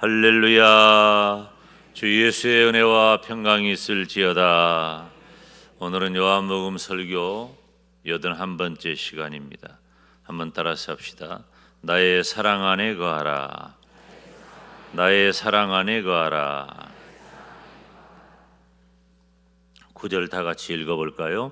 할렐루야. 주 예수의 은혜와 평강이 있을지어다. 오늘은 요한복음 설교 81번째 시간입니다. 한번 따라서 합시다. 나의 사랑 안에 거하라. 나의 사랑 안에 거하라. 9절 다 같이 읽어볼까요?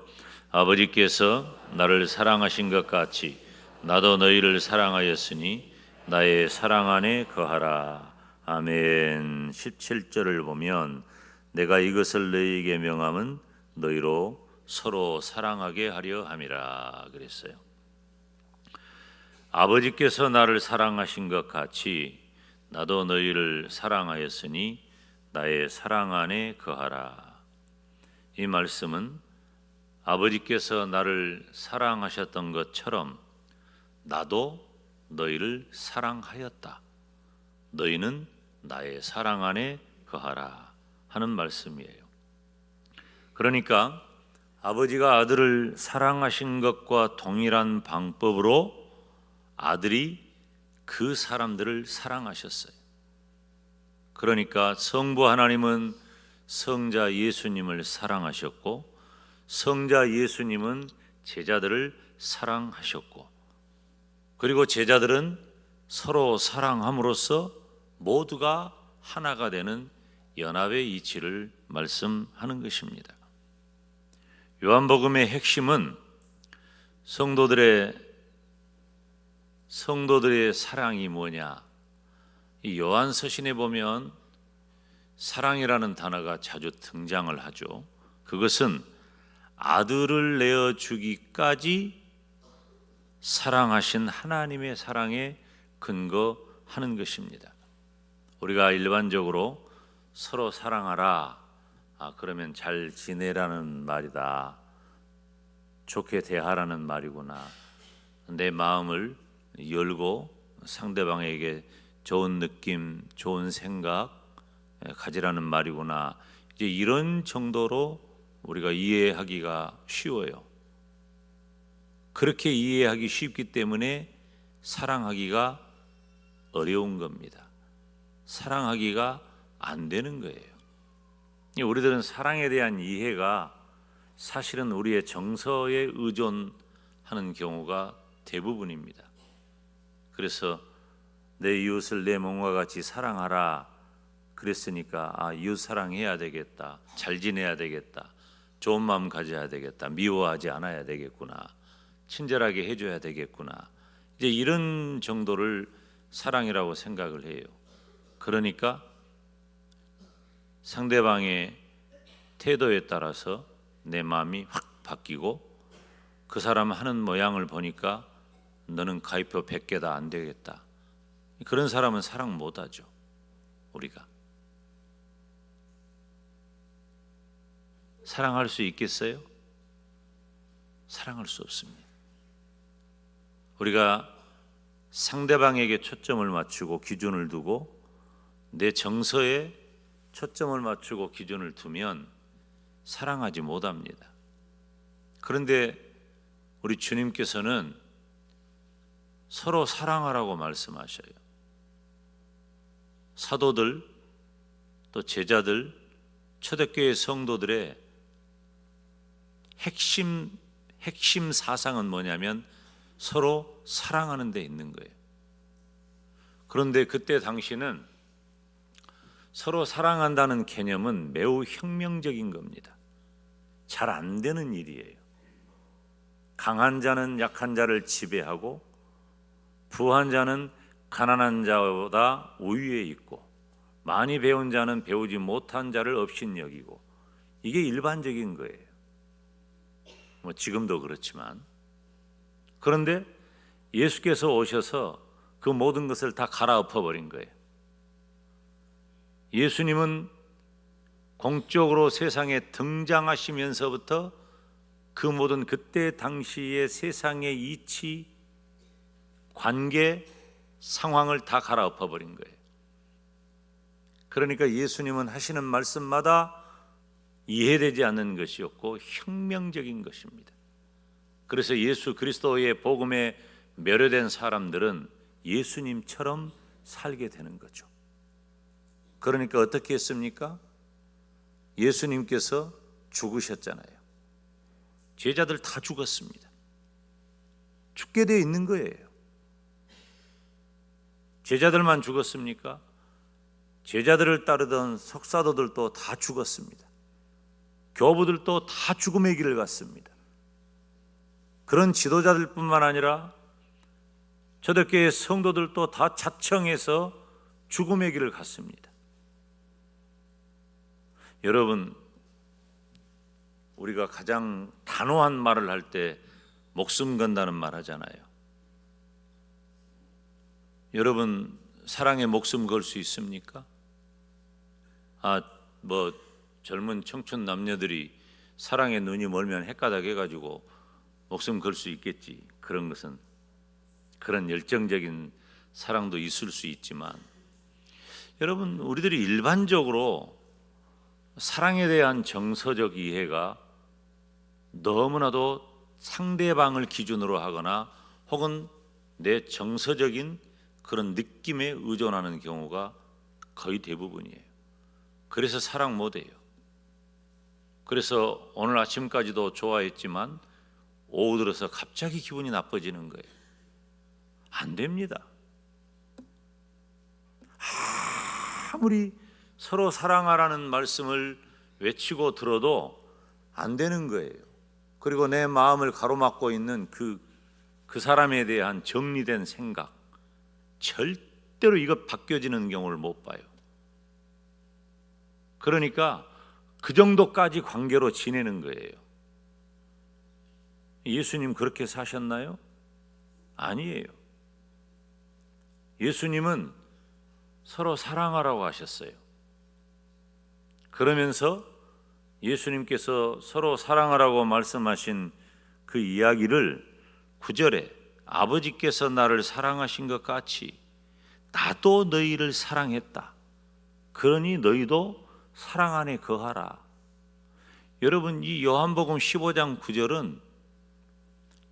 아버지께서 나를 사랑하신 것 같이 나도 너희를 사랑하였으니 나의 사랑 안에 거하라. 아멘. 17절을 보면 내가 이것을 너희에게 명함은 너희로 서로 사랑하게 하려 함이라 그랬어요. 아버지께서 나를 사랑하신 것 같이 나도 너희를 사랑하였으니 나의 사랑 안에 거하라. 이 말씀은 아버지께서 나를 사랑하셨던 것처럼 나도 너희를 사랑하였다. 너희는 나의 사랑 안에 거하라 하는 말씀이에요. 그러니까 아버지가 아들을 사랑하신 것과 동일한 방법으로 아들이 그 사람들을 사랑하셨어요. 그러니까 성부 하나님은 성자 예수님을 사랑하셨고 성자 예수님은 제자들을 사랑하셨고 그리고 제자들은 서로 사랑함으로써 모두가 하나가 되는 연합의 이치를 말씀하는 것입니다. 요한복음의 핵심은 성도들의 사랑이 뭐냐? 이 요한서신에 보면 사랑이라는 단어가 자주 등장을 하죠. 그것은 아들을 내어주기까지 사랑하신 하나님의 사랑에 근거하는 것입니다. 우리가 일반적으로 서로 사랑하라, 그러면 잘 지내라는 말이다, 좋게 대하라는 말이구나, 내 마음을 열고 상대방에게 좋은 느낌, 좋은 생각 가지라는 말이구나, 이제 이런 정도로 우리가 이해하기가 쉬워요. 그렇게 이해하기 쉽기 때문에 사랑하기가 어려운 겁니다. 사랑하기가 안 되는 거예요. 우리들은 사랑에 대한 이해가 사실은 우리의 정서에 의존하는 경우가 대부분입니다. 그래서 내 이웃을 내 몸과 같이 사랑하라 그랬으니까 이웃 사랑해야 되겠다, 잘 지내야 되겠다, 좋은 마음 가져야 되겠다, 미워하지 않아야 되겠구나, 친절하게 해줘야 되겠구나, 이제 이런 정도를 사랑이라고 생각을 해요. 그러니까 상대방의 태도에 따라서 내 마음이 확 바뀌고 그 사람 하는 모양을 보니까 너는 가위표 100개다 안 되겠다, 그런 사람은 사랑 못하죠. 우리가 사랑할 수 있겠어요? 사랑할 수 없습니다. 우리가 상대방에게 초점을 맞추고 기준을 두고 내 정서에 초점을 맞추고 기준을 두면 사랑하지 못합니다. 그런데 우리 주님께서는 서로 사랑하라고 말씀하셔요. 사도들, 또 제자들, 초대교회 성도들의 핵심 사상은 뭐냐면 서로 사랑하는 데 있는 거예요. 그런데 그때 당시는 서로 사랑한다는 개념은 매우 혁명적인 겁니다. 잘 안 되는 일이에요. 강한 자는 약한 자를 지배하고 부한 자는 가난한 자보다 우위에 있고 많이 배운 자는 배우지 못한 자를 업신여기고, 이게 일반적인 거예요. 지금도 그렇지만. 그런데 예수께서 오셔서 그 모든 것을 다 갈아엎어버린 거예요. 예수님은 공적으로 세상에 등장하시면서부터 그 모든 그때 당시의 세상의 이치, 관계, 상황을 다 갈아엎어버린 거예요. 그러니까 예수님은 하시는 말씀마다 이해되지 않는 것이었고 혁명적인 것입니다. 그래서 예수 그리스도의 복음에 매료된 사람들은 예수님처럼 살게 되는 거죠. 그러니까 어떻게 했습니까? 예수님께서 죽으셨잖아요. 제자들 다 죽었습니다. 죽게 되어 있는 거예요. 제자들만 죽었습니까? 제자들을 따르던 석사도들도 다 죽었습니다. 교부들도 다 죽음의 길을 갔습니다. 그런 지도자들뿐만 아니라 초대교회 성도들도 다 자청해서 죽음의 길을 갔습니다. 여러분, 우리가 가장 단호한 말을 할 때 목숨 건다는 말 하잖아요. 여러분, 사랑에 목숨 걸 수 있습니까? 젊은 청춘 남녀들이 사랑에 눈이 멀면 헷가닥해가지고 목숨 걸 수 있겠지. 그런 것은, 그런 열정적인 사랑도 있을 수 있지만, 여러분, 우리들이 일반적으로 사랑에 대한 정서적 이해가 너무나도 상대방을 기준으로 하거나 혹은 내 정서적인 그런 느낌에 의존하는 경우가 거의 대부분이에요. 그래서 사랑 못해요. 그래서 오늘 아침까지도 좋아했지만 오후 들어서 갑자기 기분이 나빠지는 거예요. 안 됩니다. 아무리 서로 사랑하라는 말씀을 외치고 들어도 안 되는 거예요. 그리고 내 마음을 가로막고 있는 그 사람에 대한 정리된 생각, 절대로 이것 바뀌어지는 경우를 못 봐요. 그러니까 그 정도까지 관계로 지내는 거예요. 예수님 그렇게 사셨나요? 아니에요. 예수님은 서로 사랑하라고 하셨어요. 그러면서 예수님께서 서로 사랑하라고 말씀하신 그 이야기를 9절에 아버지께서 나를 사랑하신 것 같이 나도 너희를 사랑했다. 그러니 너희도 사랑 안에 거하라. 여러분, 이 요한복음 15장 9절은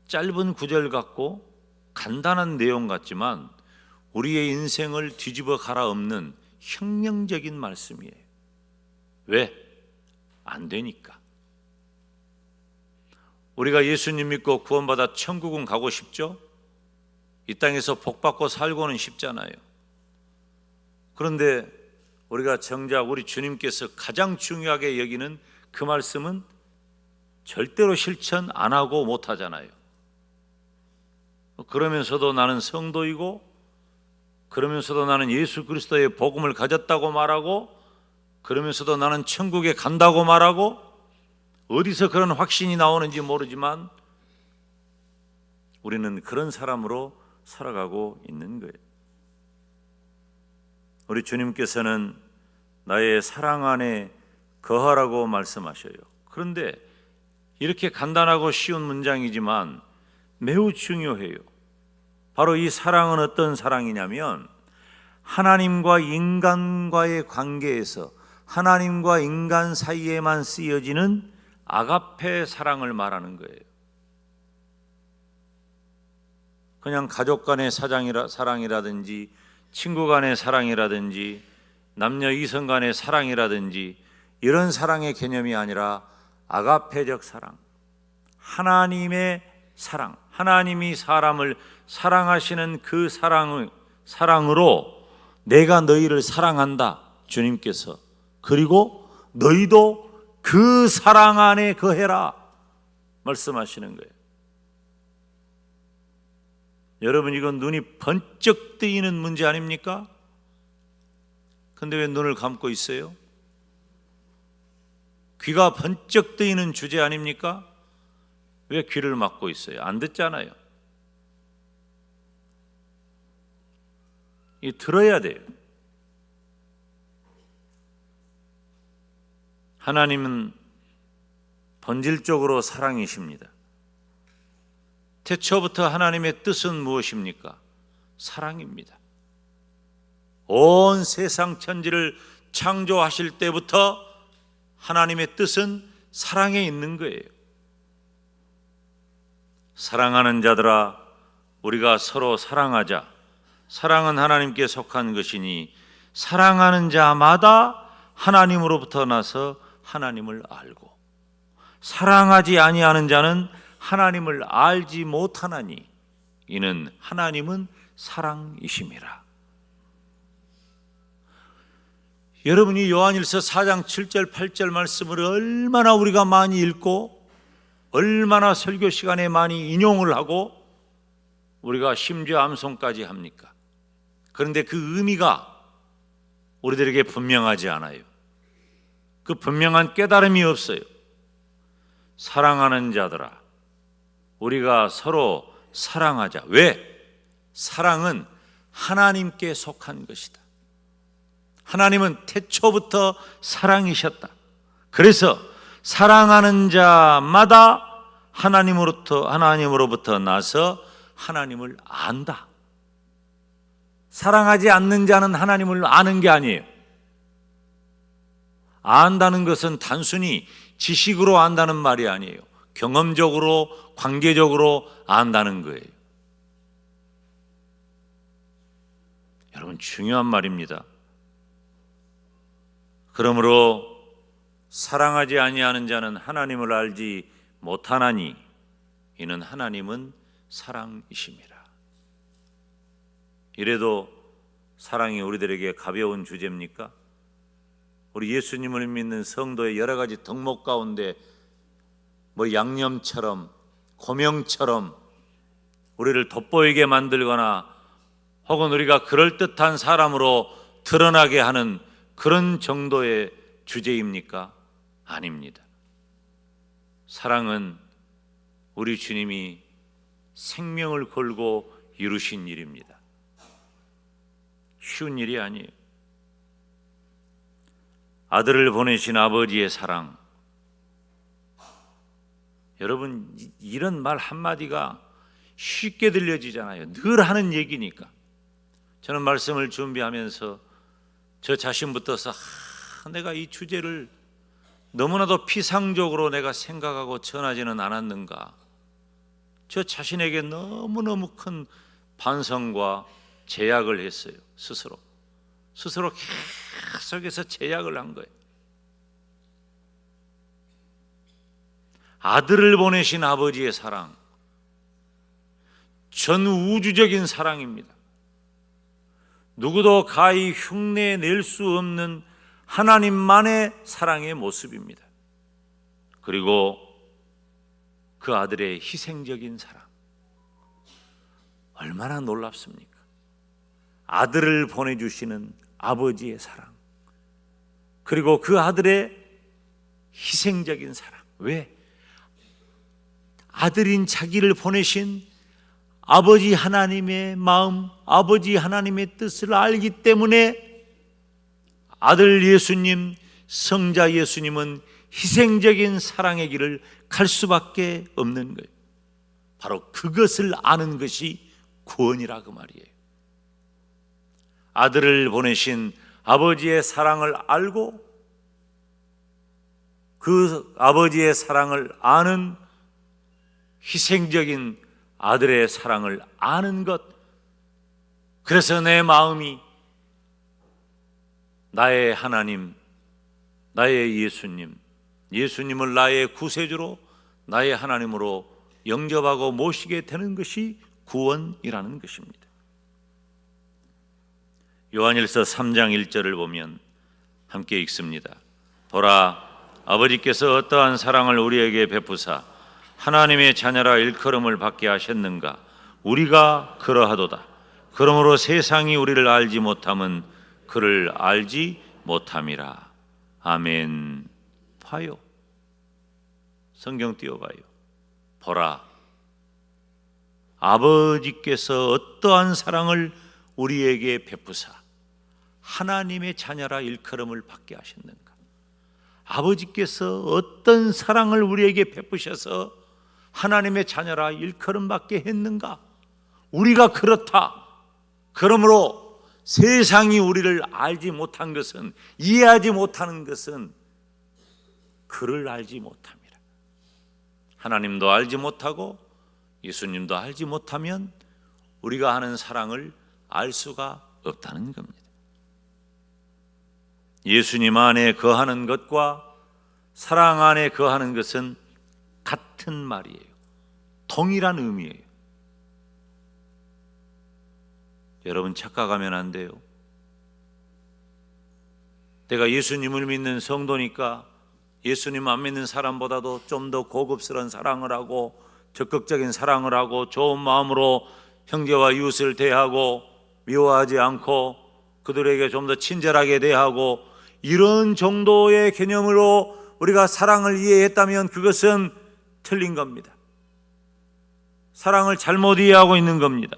짧은 구절 같고 간단한 내용 같지만 우리의 인생을 뒤집어 갈아엎는 혁명적인 말씀이에요. 왜? 안 되니까. 우리가 예수님 믿고 구원받아 천국은 가고 싶죠? 이 땅에서 복받고 살고는 싶잖아요. 그런데 우리가 정작 우리 주님께서 가장 중요하게 여기는 그 말씀은 절대로 실천 안 하고 못 하잖아요. 그러면서도 나는 성도이고, 그러면서도 나는 예수 그리스도의 복음을 가졌다고 말하고, 그러면서도 나는 천국에 간다고 말하고, 어디서 그런 확신이 나오는지 모르지만 우리는 그런 사람으로 살아가고 있는 거예요. 우리 주님께서는 나의 사랑 안에 거하라고 말씀하셔요. 그런데 이렇게 간단하고 쉬운 문장이지만 매우 중요해요. 바로 이 사랑은 어떤 사랑이냐면 하나님과 인간과의 관계에서 하나님과 인간 사이에만 쓰여지는 아가페 사랑을 말하는 거예요. 그냥 가족 간의 사랑이라든지 친구 간의 사랑이라든지 남녀 이성 간의 사랑이라든지 이런 사랑의 개념이 아니라 아가페적 사랑, 하나님의 사랑, 하나님이 사람을 사랑하시는 그 사랑으로 내가 너희를 사랑한다, 주님께서. 그리고 너희도 그 사랑 안에 거해라 말씀하시는 거예요. 여러분, 이건 눈이 번쩍 뜨이는 문제 아닙니까? 근데 왜 눈을 감고 있어요? 귀가 번쩍 뜨이는 주제 아닙니까? 왜 귀를 막고 있어요? 안 듣잖아요. 이 들어야 돼요. 하나님은 본질적으로 사랑이십니다. 태초부터 하나님의 뜻은 무엇입니까? 사랑입니다. 온 세상 천지를 창조하실 때부터 하나님의 뜻은 사랑에 있는 거예요. 사랑하는 자들아, 우리가 서로 사랑하자. 사랑은 하나님께 속한 것이니 사랑하는 자마다 하나님으로부터 나서 하나님을 알고 사랑하지 아니하는 자는 하나님을 알지 못하나니 이는 하나님은 사랑이심이라. 여러분이 요한일서 4장 7절 8절 말씀을 얼마나 우리가 많이 읽고 얼마나 설교 시간에 많이 인용을 하고 우리가 심지어 암송까지 합니까? 그런데 그 의미가 우리들에게 분명하지 않아요. 그 분명한 깨달음이 없어요. 사랑하는 자들아, 우리가 서로 사랑하자. 왜? 사랑은 하나님께 속한 것이다. 하나님은 태초부터 사랑이셨다. 그래서 사랑하는 자마다 하나님으로부터 나서 하나님을 안다. 사랑하지 않는 자는 하나님을 아는 게 아니에요. 안다는 것은 단순히 지식으로 안다는 말이 아니에요. 경험적으로, 관계적으로 안다는 거예요. 여러분, 중요한 말입니다. 그러므로 사랑하지 아니하는 자는 하나님을 알지 못하나니 이는 하나님은 사랑이심이라. 이래도 사랑이 우리들에게 가벼운 주제입니까? 우리 예수님을 믿는 성도의 여러 가지 덕목 가운데 양념처럼 고명처럼 우리를 돋보이게 만들거나 혹은 우리가 그럴듯한 사람으로 드러나게 하는 그런 정도의 주제입니까? 아닙니다. 사랑은 우리 주님이 생명을 걸고 이루신 일입니다. 쉬운 일이 아니에요. 아들을 보내신 아버지의 사랑. 여러분, 이런 말 한마디가 쉽게 들려지잖아요. 늘 하는 얘기니까. 저는 말씀을 준비하면서 저 자신부터서 내가 이 주제를 너무나도 피상적으로 내가 생각하고 전하지는 않았는가. 저 자신에게 너무너무 큰 반성과 제약을 했어요. 스스로 계속해서 제약을 한 거예요. 아들을 보내신 아버지의 사랑, 전 우주적인 사랑입니다. 누구도 가히 흉내낼 수 없는 하나님만의 사랑의 모습입니다. 그리고 그 아들의 희생적인 사랑, 얼마나 놀랍습니까? 아들을 보내주시는 아버지의 사랑, 그리고 그 아들의 희생적인 사랑. 왜? 아들인 자기를 보내신 아버지 하나님의 마음, 아버지 하나님의 뜻을 알기 때문에 아들 예수님, 성자 예수님은 희생적인 사랑의 길을 갈 수밖에 없는 거예요. 바로 그것을 아는 것이 구원이라 그 말이에요. 아들을 보내신 아버지의 사랑을 알고 그 아버지의 사랑을 아는 희생적인 아들의 사랑을 아는 것, 그래서 내 마음이 나의 하나님, 나의 예수님을 나의 구세주로, 나의 하나님으로 영접하고 모시게 되는 것이 구원이라는 것입니다. 요한일서 3장 1절을 보면 함께 읽습니다. 보라, 아버지께서 어떠한 사랑을 우리에게 베푸사 하나님의 자녀라 일컬음을 받게 하셨는가. 우리가 그러하도다. 그러므로 세상이 우리를 알지 못함은 그를 알지 못함이라. 아멘. 봐요. 성경 띄워봐요. 보라, 아버지께서 어떠한 사랑을 우리에게 베푸사 하나님의 자녀라 일컬음을 받게 하셨는가. 아버지께서 어떤 사랑을 우리에게 베푸셔서 하나님의 자녀라 일컬음 받게 했는가. 우리가 그렇다. 그러므로 세상이 우리를 알지 못한 것은, 이해하지 못하는 것은 그를 알지 못함이라. 하나님도 알지 못하고 예수님도 알지 못하면 우리가 하는 사랑을 알 수가 없다는 겁니다. 예수님 안에 거하는 것과 사랑 안에 거하는 것은 같은 말이에요. 동일한 의미예요. 여러분 착각하면 안 돼요. 내가 예수님을 믿는 성도니까 예수님 안 믿는 사람보다도 좀 더 고급스러운 사랑을 하고 적극적인 사랑을 하고 좋은 마음으로 형제와 이웃을 대하고 미워하지 않고 그들에게 좀 더 친절하게 대하고 이런 정도의 개념으로 우리가 사랑을 이해했다면 그것은 틀린 겁니다. 사랑을 잘못 이해하고 있는 겁니다.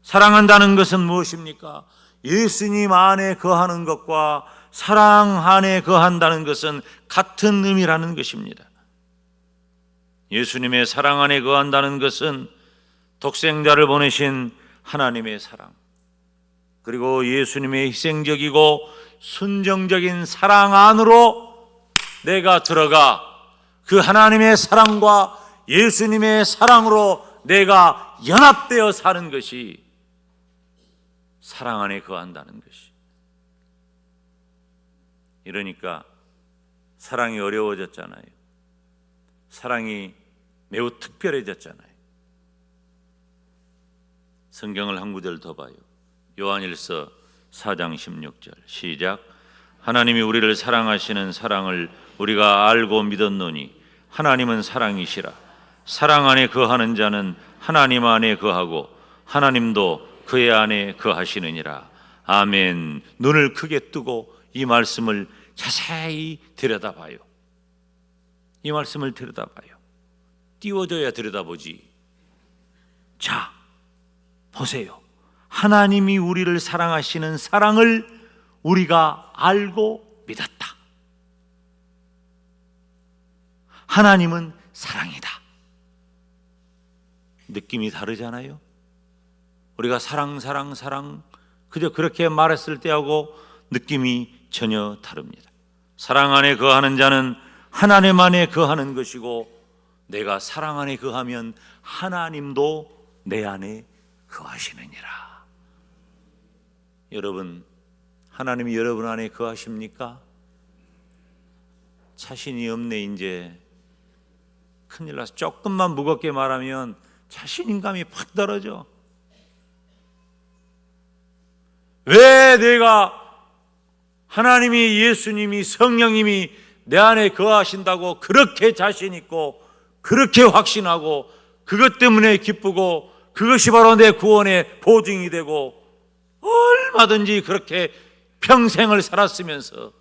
사랑한다는 것은 무엇입니까? 예수님 안에 거하는 것과 사랑 안에 거한다는 것은 같은 의미라는 것입니다. 예수님의 사랑 안에 거한다는 것은 독생자를 보내신 하나님의 사랑, 그리고 예수님의 희생적이고 순정적인 사랑 안으로 내가 들어가 그 하나님의 사랑과 예수님의 사랑으로 내가 연합되어 사는 것이 사랑 안에 거한다는 것이. 이러니까 사랑이 어려워졌잖아요. 사랑이 매우 특별해졌잖아요. 성경을 한 구절 더 봐요. 요한일서 4장 16절 시작. 하나님이 우리를 사랑하시는 사랑을 우리가 알고 믿었노니 하나님은 사랑이시라. 사랑 안에 거하는 자는 하나님 안에 거하고 하나님도 그의 안에 거하시느니라. 아멘. 눈을 크게 뜨고 이 말씀을 자세히 들여다봐요. 이 말씀을 들여다봐요. 띄워줘야 들여다보지. 자, 보세요. 하나님이 우리를 사랑하시는 사랑을 우리가 알고 믿었다. 하나님은 사랑이다. 느낌이 다르잖아요. 우리가 사랑 그저 그렇게 말했을 때하고 느낌이 전혀 다릅니다. 사랑 안에 거하는 자는 하나님 안에 거하는 것이고 내가 사랑 안에 거하면 하나님도 내 안에 거하시느니라. 여러분, 하나님이 여러분 안에 거하십니까? 자신이 없네. 이제 큰일 나서 조금만 무겁게 말하면 자신감이 팍 떨어져. 왜 내가 하나님이, 예수님이, 성령님이 내 안에 거하신다고 그렇게 자신 있고 그렇게 확신하고 그것 때문에 기쁘고 그것이 바로 내 구원의 보증이 되고 얼마든지 그렇게 평생을 살았으면서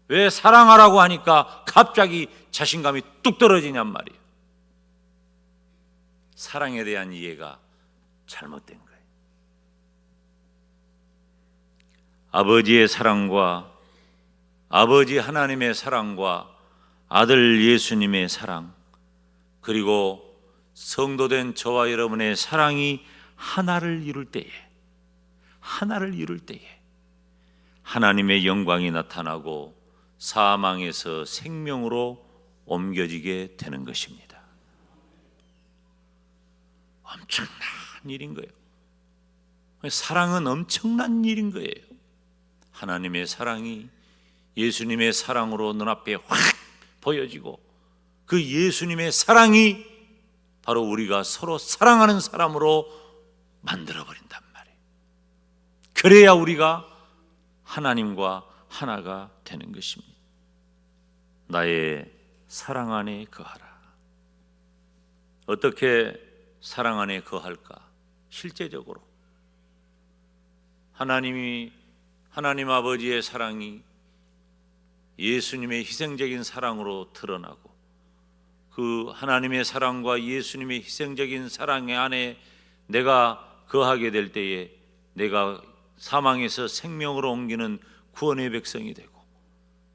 왜 사랑하라고 하니까 갑자기 자신감이 뚝 떨어지냔 말이에요. 사랑에 대한 이해가 잘못된 거예요. 아버지의 사랑과 아버지 하나님의 사랑과 아들 예수님의 사랑, 그리고 성도된 저와 여러분의 사랑이 하나를 이룰 때에 하나님의 영광이 나타나고 사망에서 생명으로 옮겨지게 되는 것입니다. 엄청난 일인 거예요. 사랑은 엄청난 일인 거예요. 하나님의 사랑이 예수님의 사랑으로 눈앞에 확 보여지고 그 예수님의 사랑이 바로 우리가 서로 사랑하는 사람으로 만들어버린단 말이에요. 그래야 우리가 하나님과 하나가 되는 것입니다. 나의 사랑 안에 거하라. 어떻게 사랑 안에 거할까? 실제적으로 하나님 아버지의 사랑이 예수님의 희생적인 사랑으로 드러나고 그 하나님의 사랑과 예수님의 희생적인 사랑 안에 내가 거하게 될 때에 내가 사망에서 생명으로 옮기는 구원의 백성이 되고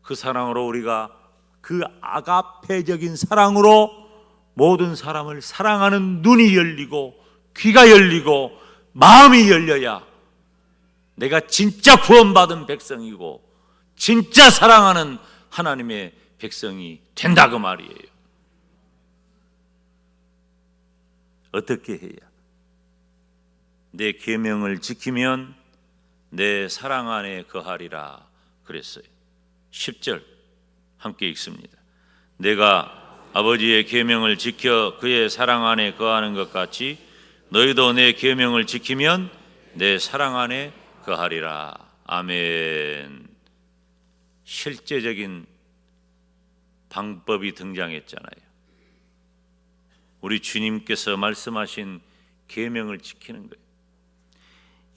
그 사랑으로 우리가 그 아가페적인 사랑으로 모든 사람을 사랑하는 눈이 열리고 귀가 열리고 마음이 열려야 내가 진짜 구원받은 백성이고 진짜 사랑하는 하나님의 백성이 된다 그 말이에요. 어떻게 해야? 내 계명을 지키면 내 사랑 안에 거하리라 그랬어요. 10절 함께 읽습니다. 내가 아버지의 계명을 지켜 그의 사랑 안에 거하는 것 같이 너희도 내 계명을 지키면 내 사랑 안에 거하리라. 아멘. 실제적인 방법이 등장했잖아요. 우리 주님께서 말씀하신 계명을 지키는 거예요.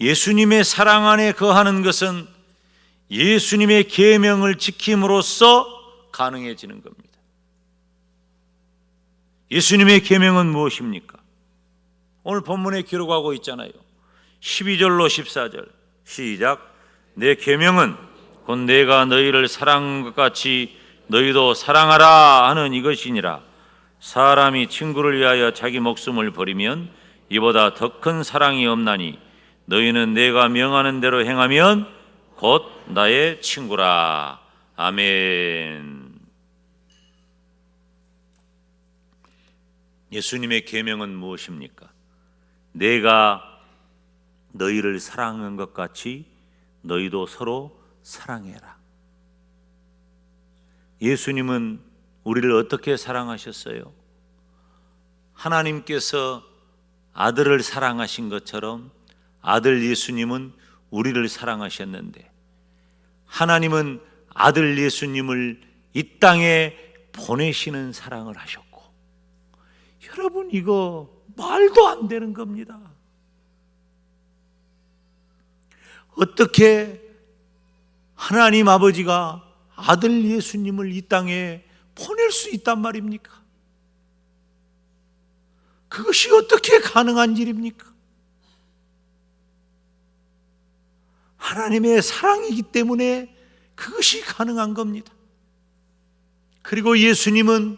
예수님의 사랑 안에 거하는 것은 예수님의 계명을 지킴으로써 가능해지는 겁니다. 예수님의 계명은 무엇입니까? 오늘 본문에 기록하고 있잖아요. 12절로 14절 시작. 내 계명은 곧 내가 너희를 사랑한 것 같이 너희도 사랑하라 하는 이것이니라. 사람이 친구를 위하여 자기 목숨을 버리면 이보다 더 큰 사랑이 없나니 너희는 내가 명하는 대로 행하면 곧 나의 친구라. 아멘. 예수님의 계명은 무엇입니까? 내가 너희를 사랑한 것 같이 너희도 서로 사랑해라. 예수님은 우리를 어떻게 사랑하셨어요? 하나님께서 아들을 사랑하신 것처럼 아들 예수님은 우리를 사랑하셨는데, 하나님은 아들 예수님을 이 땅에 보내시는 사랑을 하셨고, 여러분 이거 말도 안 되는 겁니다. 어떻게 하나님 아버지가 아들 예수님을 이 땅에 보낼 수 있단 말입니까? 그것이 어떻게 가능한 일입니까? 하나님의 사랑이기 때문에 그것이 가능한 겁니다. 그리고 예수님은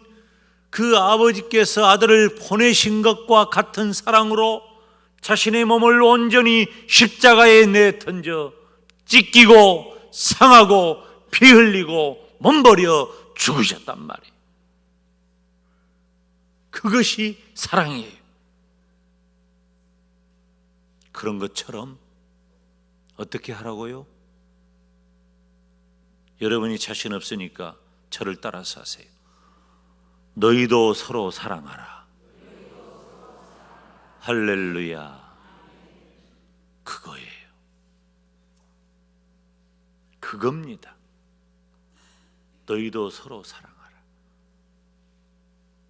그 아버지께서 아들을 보내신 것과 같은 사랑으로 자신의 몸을 온전히 십자가에 내던져 찢기고 상하고 피 흘리고 몸버려 죽으셨단 말이에요. 그것이 사랑이에요. 그런 것처럼 어떻게 하라고요? 여러분이 자신 없으니까 저를 따라서 하세요. 너희도 서로 사랑하라. 할렐루야. 그거예요. 그겁니다. 너희도 서로 사랑하라.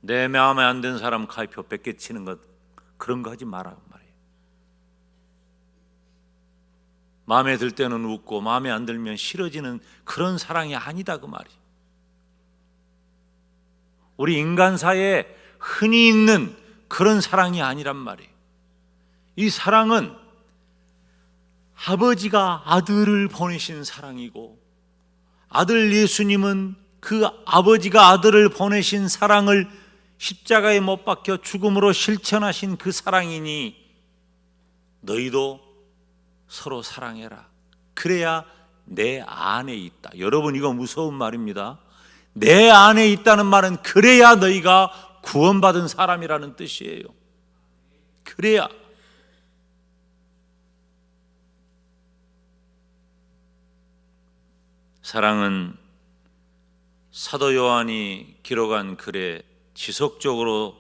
내 마음에 안 드는 사람 가위표 뺏겨치는 것, 그런 거 하지 마라 말이에요. 마음에 들 때는 웃고 마음에 안 들면 싫어지는 그런 사랑이 아니다 그 말이에요. 우리 인간사에 흔히 있는 그런 사랑이 아니란 말이에요. 이 사랑은 아버지가 아들을 보내신 사랑이고, 아들 예수님은 그 아버지가 아들을 보내신 사랑을 십자가에 못 박혀 죽음으로 실천하신 그 사랑이니 너희도 서로 사랑해라. 그래야 내 안에 있다. 여러분 이거 무서운 말입니다. 내 안에 있다는 말은 그래야 너희가 구원받은 사람이라는 뜻이에요. 그래야. 사랑은 사도 요한이 기록한 글에 지속적으로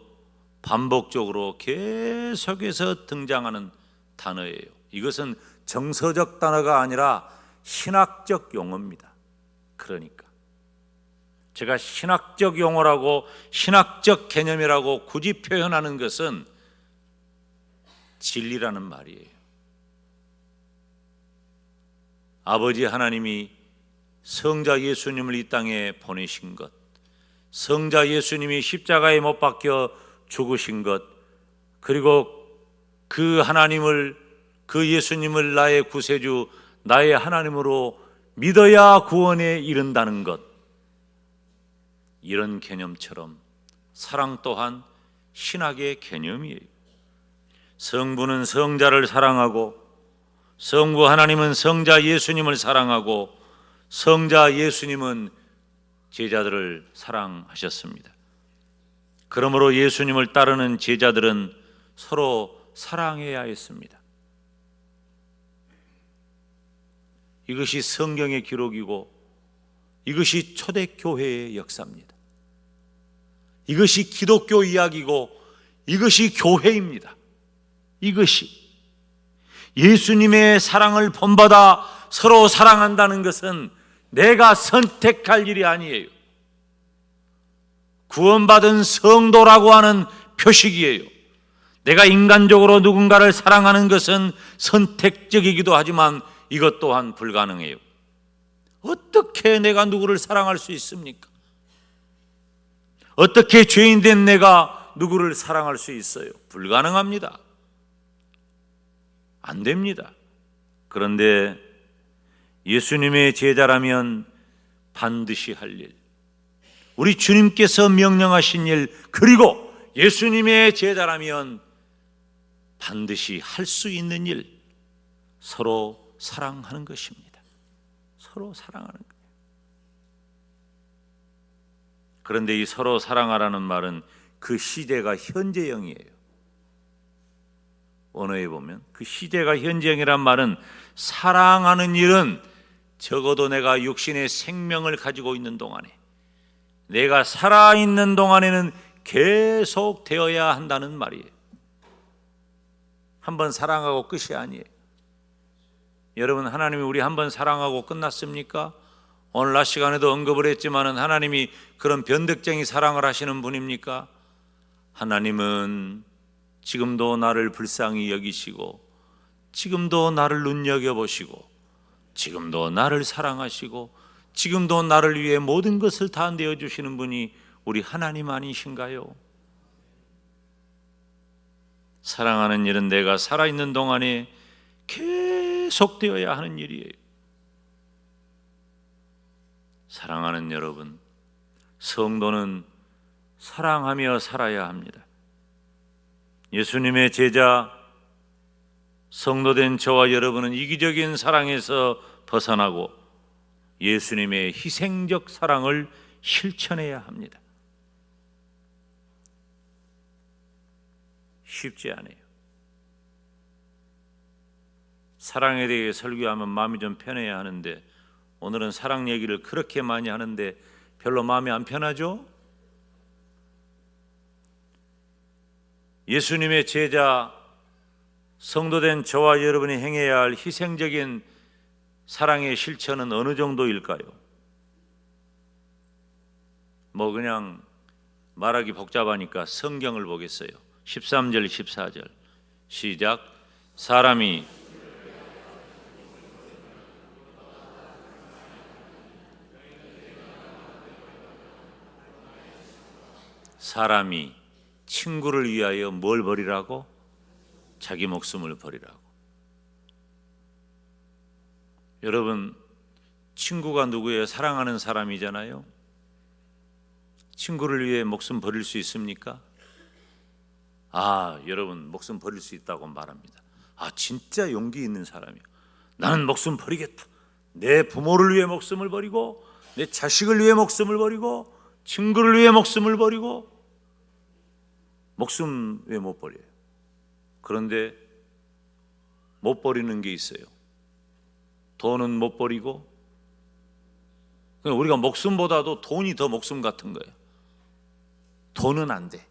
반복적으로 계속해서 등장하는 단어예요. 이것은 정서적 단어가 아니라 신학적 용어입니다. 그러니까 제가 신학적 용어라고 신학적 개념이라고 굳이 표현하는 것은 진리라는 말이에요. 아버지 하나님이 성자 예수님을 이 땅에 보내신 것, 성자 예수님이 십자가에 못 박혀 죽으신 것, 그리고 그 하나님을, 그 예수님을 나의 구세주, 나의 하나님으로 믿어야 구원에 이른다는 것, 이런 개념처럼 사랑 또한 신학의 개념이에요. 성부는 성자를 사랑하고, 성부 하나님은 성자 예수님을 사랑하고, 성자 예수님은 제자들을 사랑하셨습니다. 그러므로 예수님을 따르는 제자들은 서로 사랑해야 했습니다. 이것이 성경의 기록이고 이것이 초대교회의 역사입니다. 이것이 기독교 이야기고 이것이 교회입니다. 이것이 예수님의 사랑을 본받아 서로 사랑한다는 것은 내가 선택할 일이 아니에요. 구원받은 성도라고 하는 표식이에요. 내가 인간적으로 누군가를 사랑하는 것은 선택적이기도 하지만 이것 또한 불가능해요. 어떻게 내가 누구를 사랑할 수 있습니까? 어떻게 죄인된 내가 누구를 사랑할 수 있어요? 불가능합니다. 안 됩니다. 그런데 예수님의 제자라면 반드시 할 일, 우리 주님께서 명령하신 일, 그리고 예수님의 제자라면 반드시 할 수 있는 일, 서로 사랑하는 것입니다. 서로 사랑하는 거예요. 그런데 이 서로 사랑하라는 말은 그 시대가 현재형이에요. 언어에 보면 그 시대가 현재형이란 말은 사랑하는 일은 적어도 내가 육신의 생명을 가지고 있는 동안에, 내가 살아있는 동안에는 계속 되어야 한다는 말이에요. 한번 사랑하고 끝이 아니에요. 여러분, 하나님이 우리 한번 사랑하고 끝났습니까? 오늘 낮 시간에도 언급을 했지만 하나님이 그런 변덕쟁이 사랑을 하시는 분입니까? 하나님은 지금도 나를 불쌍히 여기시고, 지금도 나를 눈여겨보시고, 지금도 나를 사랑하시고, 지금도 나를 위해 모든 것을 다 내어주시는 분이 우리 하나님 아니신가요? 사랑하는 일은 내가 살아있는 동안에 계속되어야 하는 일이에요. 사랑하는 여러분, 성도는 사랑하며 살아야 합니다. 예수님의 제자, 성도된 저와 여러분은 이기적인 사랑에서 벗어나고 예수님의 희생적 사랑을 실천해야 합니다. 쉽지 않아요. 사랑에 대해 설교하면 마음이 좀 편해야 하는데 오늘은 사랑 얘기를 그렇게 많이 하는데 별로 마음이 안 편하죠? 예수님의 제자, 성도된 저와 여러분이 행해야 할 희생적인 사랑의 실천은 어느 정도일까요? 그냥 말하기 복잡하니까 성경을 보겠어요. 13절 14절 시작. 사람이 친구를 위하여 뭘 버리라고? 자기 목숨을 버리라고. 여러분, 친구가 누구예요? 사랑하는 사람이잖아요. 친구를 위해 목숨 버릴 수 있습니까? 여러분, 목숨 버릴 수 있다고 말합니다. 진짜 용기 있는 사람이요. 나는 목숨 버리겠다. 내 부모를 위해 목숨을 버리고, 내 자식을 위해 목숨을 버리고, 친구를 위해 목숨을 버리고. 목숨 왜 못 버려요? 그런데 못 버리는 게 있어요. 돈은 못 버리고, 우리가 목숨보다도 돈이 더 목숨 같은 거예요. 돈은 안 돼.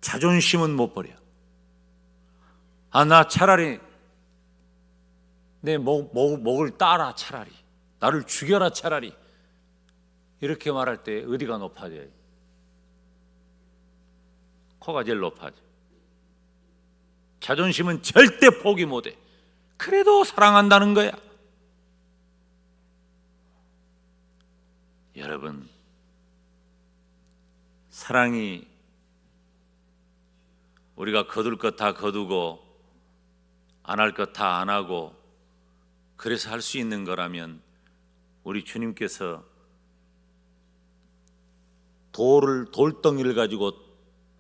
자존심은 못 버려. 나 차라리 내 목을 따라, 차라리 나를 죽여라, 차라리. 이렇게 말할 때 어디가 높아져요? 코가 제일 높아져. 자존심은 절대 포기 못해. 그래도 사랑한다는 거야. 여러분, 사랑이 우리가 거둘 것 다 거두고 안 할 것 다 안 하고 그래서 할 수 있는 거라면 우리 주님께서 돌덩이를 가지고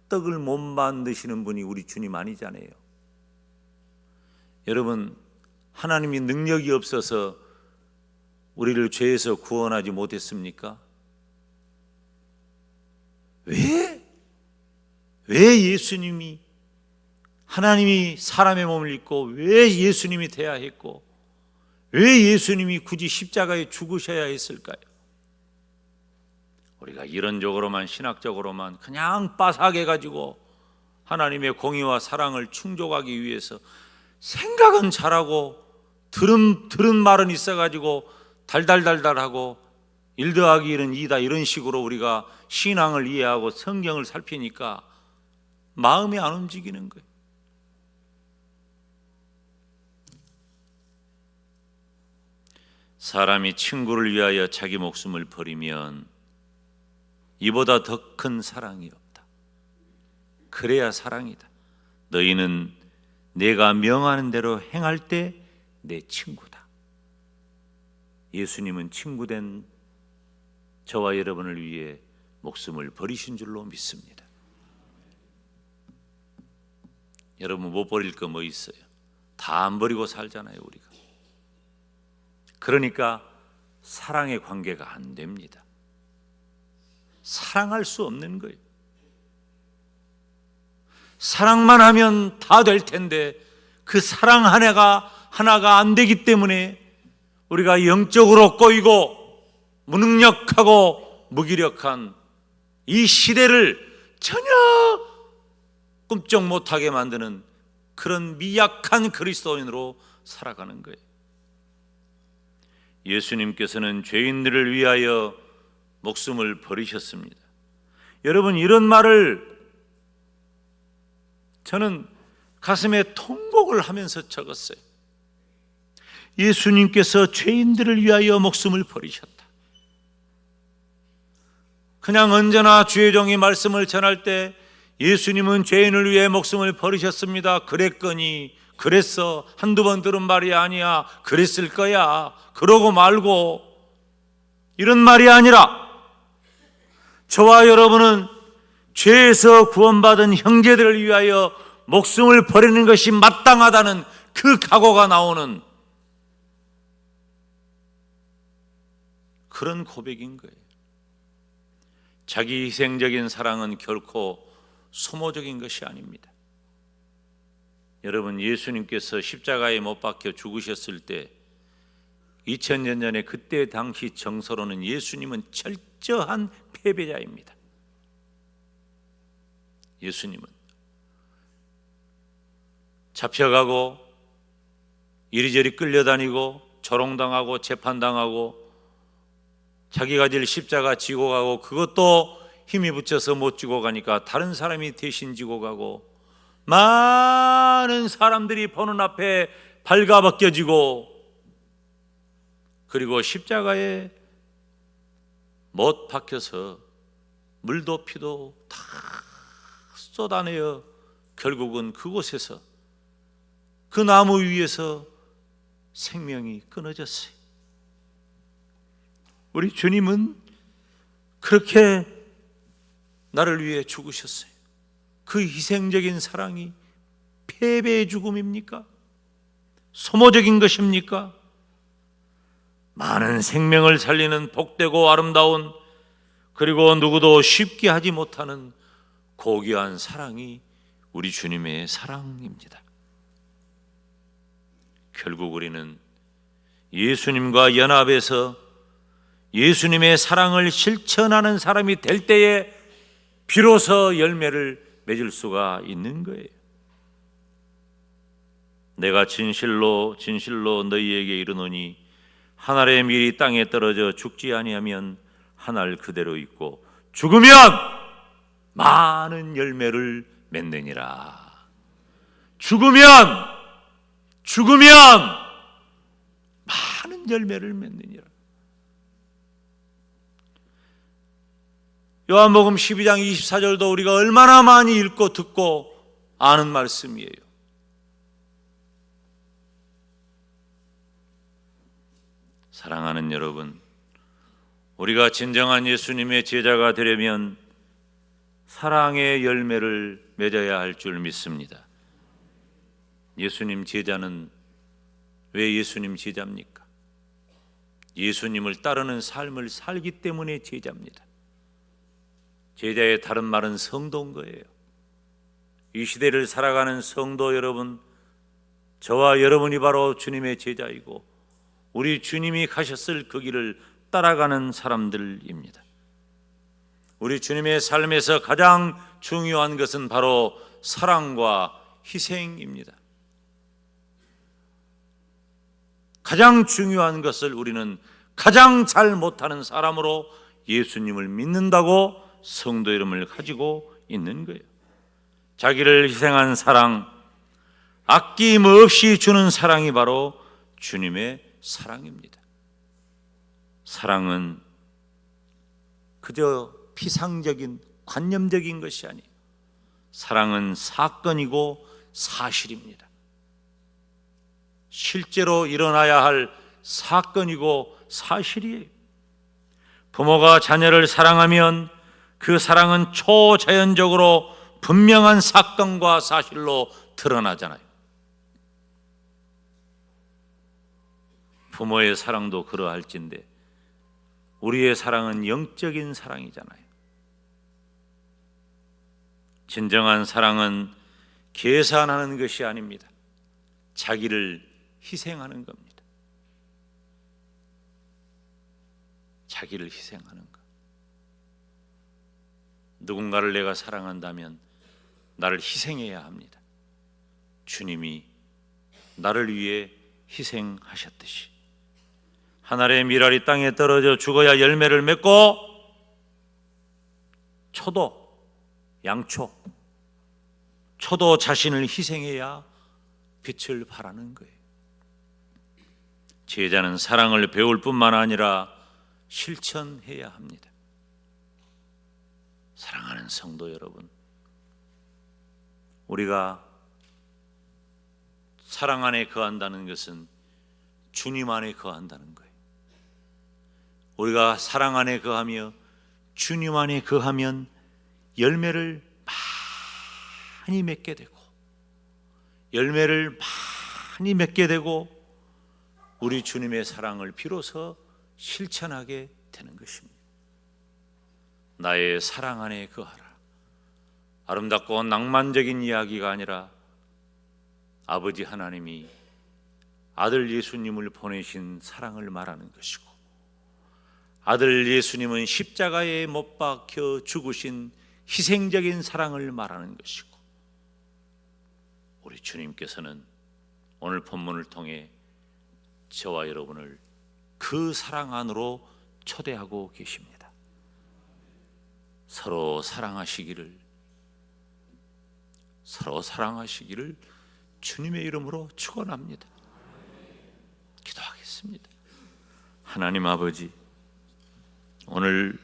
떡을 못 만드시는 분이 우리 주님 아니잖아요. 여러분, 하나님이 능력이 없어서 우리를 죄에서 구원하지 못했습니까? 왜 예수님이, 하나님이 사람의 몸을 입고 왜 예수님이 돼야 했고, 왜 예수님이 굳이 십자가에 죽으셔야 했을까요? 우리가 이론적으로만, 신학적으로만 그냥 빠삭해 가지고 하나님의 공의와 사랑을 충족하기 위해서 생각은 잘하고 들은 말은 있어가지고 달달달달하고 1 더하기 1은 2다 이런 식으로 우리가 신앙을 이해하고 성경을 살피니까 마음이 안 움직이는 거예요. 사람이 친구를 위하여 자기 목숨을 버리면 이보다 더 큰 사랑이 없다. 그래야 사랑이다. 너희는 내가 명하는 대로 행할 때 내 친구다. 예수님은 친구된 저와 여러분을 위해 목숨을 버리신 줄로 믿습니다. 여러분, 못 버릴 거 뭐 있어요? 다 안 버리고 살잖아요, 우리가. 그러니까 사랑의 관계가 안 됩니다. 사랑할 수 없는 거예요. 사랑만 하면 다 될 텐데 그 사랑 하나가 안 되기 때문에 우리가 영적으로 꼬이고 무능력하고 무기력한 이 시대를 전혀 꿈쩍 못하게 만드는 그런 미약한 그리스도인으로 살아가는 거예요. 예수님께서는 죄인들을 위하여 목숨을 버리셨습니다. 여러분, 이런 말을 저는 가슴에 통곡을 하면서 적었어요. 예수님께서 죄인들을 위하여 목숨을 버리셨다. 그냥 언제나 주의 종이 말씀을 전할 때 예수님은 죄인을 위해 목숨을 버리셨습니다. 그랬거니, 그랬어, 한두 번 들은 말이 아니야, 그랬을 거야, 그러고 말고, 이런 말이 아니라 저와 여러분은 죄에서 구원받은 형제들을 위하여 목숨을 버리는 것이 마땅하다는 그 각오가 나오는 그런 고백인 거예요. 자기 희생적인 사랑은 결코 소모적인 것이 아닙니다. 여러분, 예수님께서 십자가에 못 박혀 죽으셨을 때 2000년 전에 그때 당시 정서로는 예수님은 철저한 패배자입니다. 예수님은 잡혀가고 이리저리 끌려다니고 조롱당하고 재판당하고 자기가 질 십자가 지고 가고 그것도 힘이 붙여서 못 지고 가니까 다른 사람이 대신 지고 가고 많은 사람들이 보는 앞에 발가벗겨지고 그리고 십자가에 못 박혀서 물도 피도 다 쏟아내어 결국은 그곳에서 그 나무 위에서 생명이 끊어졌어요. 우리 주님은 그렇게 나를 위해 죽으셨어요. 그 희생적인 사랑이 패배의 죽음입니까? 소모적인 것입니까? 많은 생명을 살리는 복되고 아름다운, 그리고 누구도 쉽게 하지 못하는 고귀한 사랑이 우리 주님의 사랑입니다. 결국 우리는 예수님과 연합해서 예수님의 사랑을 실천하는 사람이 될 때에 비로소 열매를 맺을 수가 있는 거예요. 내가 진실로 너희에게 이르노니 한 알의 밀이 땅에 떨어져 죽지 아니하면 한 알 그대로 있고 죽으면 많은 열매를 맺느니라. 죽으면 많은 열매를 맺느니라. 요한복음 12장 24절도 우리가 얼마나 많이 읽고 듣고 아는 말씀이에요. 사랑하는 여러분, 우리가 진정한 예수님의 제자가 되려면 사랑의 열매를 맺어야 할 줄 믿습니다. 예수님 제자는 왜 예수님 제자입니까? 예수님을 따르는 삶을 살기 때문에 제자입니다. 제자의 다른 말은 성도인 거예요. 이 시대를 살아가는 성도 여러분, 저와 여러분이 바로 주님의 제자이고 우리 주님이 가셨을 그 길을 따라가는 사람들입니다. 우리 주님의 삶에서 가장 중요한 것은 바로 사랑과 희생입니다. 가장 중요한 것을 우리는 가장 잘 못하는 사람으로 예수님을 믿는다고 성도 이름을 가지고 있는 거예요. 자기를 희생한 사랑, 아낌없이 주는 사랑이 바로 주님의 사랑입니다. 사랑은 그저 피상적인 관념적인 것이 아니에요. 사랑은 사건이고 사실입니다. 실제로 일어나야 할 사건이고 사실이에요. 부모가 자녀를 사랑하면 그 사랑은 초자연적으로 분명한 사건과 사실로 드러나잖아요. 부모의 사랑도 그러할진데 우리의 사랑은 영적인 사랑이잖아요. 진정한 사랑은 계산하는 것이 아닙니다. 자기를 희생하는 겁니다. 자기를 희생하는 것. 누군가를 내가 사랑한다면 나를 희생해야 합니다. 주님이 나를 위해 희생하셨듯이 한 알의 밀알이 땅에 떨어져 죽어야 열매를 맺고 초도, 초도 자신을 희생해야 빛을 발하는 거예요. 제자는 사랑을 배울 뿐만 아니라 실천해야 합니다. 사랑하는 성도 여러분, 우리가 사랑 안에 거한다는 것은 주님 안에 거한다는 거예요. 우리가 사랑 안에 거하며 주님 안에 거하면 열매를 많이 맺게 되고 열매를 많이 맺게 되고 우리 주님의 사랑을 비로소 실천하게 되는 것입니다. 나의 사랑 안에 거하라. 아름답고 낭만적인 이야기가 아니라 아버지 하나님이 아들 예수님을 보내신 사랑을 말하는 것이고 아들 예수님은 십자가에 못 박혀 죽으신 희생적인 사랑을 말하는 것이고 우리 주님께서는 오늘 본문을 통해 저와 여러분을 그 사랑 안으로 초대하고 계십니다. 서로 사랑하시기를 주님의 이름으로 축원합니다. 기도하겠습니다. 하나님 아버지, 오늘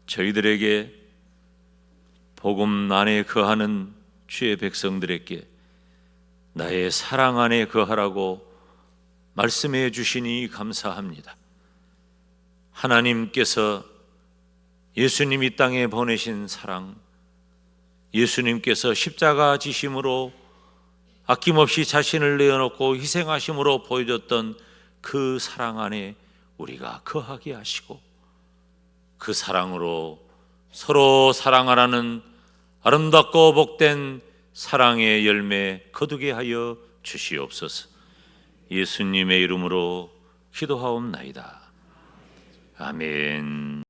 저희들에게 복음 안에 거하는 주의 백성들에게 나의 사랑 안에 거하라고 말씀해 주시니 감사합니다. 하나님께서 예수님 이 땅에 보내신 사랑, 예수님께서 십자가 지심으로 아낌없이 자신을 내어놓고 희생하심으로 보여줬던 그 사랑 안에 우리가 거하게 하시고 그 사랑으로 서로 사랑하라는 아름답고 복된 사랑의 열매 거두게 하여 주시옵소서. 예수님의 이름으로 기도하옵나이다. 아멘.